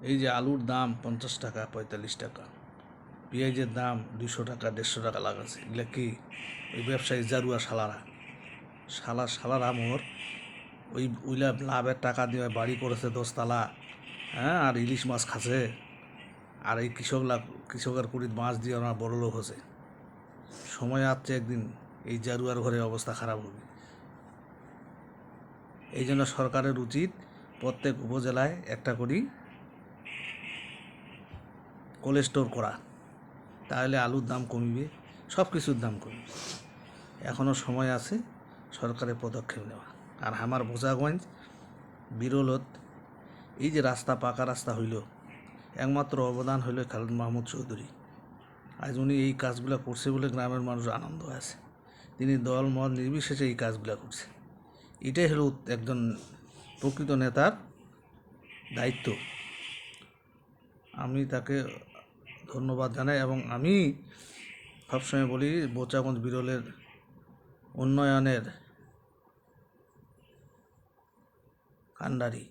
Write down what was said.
এই যে আলুর দাম 50 টাকা 45 টাকা, পেঁয়াজের দাম 200 টাকা 150 টাকা লাগাছে, এগুলা কি ওই ব্যবসায়ী জারুয়া শালারা মোর ওইলা লাভের টাকা দিয়ে বাড়ি করেছে 10 তলা, হ্যাঁ, আর ইলিশ মাছ খাচ্ছে, আর এই কৃষকের কুড়ির মাছ দিয়ে ওরা বড় লোক হচ্ছে। সময় আসছে একদিন এই জারুয়ার ঘরে অবস্থা খারাপ হবে। এই জন্য সরকারের উচিত প্রত্যেক উপজেলায় একটা করে কোল্ড স্টোর করা, তাহলে আলুর দাম কমবে, সব কিছুর দাম কমবে। এখনও সময় আছে সরকারের পদক্ষেপ নেওয়া। আর আমার বোঝাগঞ্জ বিরলত এই যে রাস্তা, পাকা রাস্তা হইল, একমাত্র অবদান হইল খালেদ মাহমুদ চৌধুরী। আজ উনি এই কাজগুলো করছে বলে গ্রামের মানুষ আনন্দ আছে। তিনি দল মত নির্বিশেষে এই কাজগুলো করছে। এটাই হলো একজন প্রকৃত নেতার দায়িত্ব। আমি তাকে ধন্যবাদ জানাই এবং আমি সবসময় বলি বোচাগঞ্জ বিরলের উন্নয়নের কাণ্ডারি।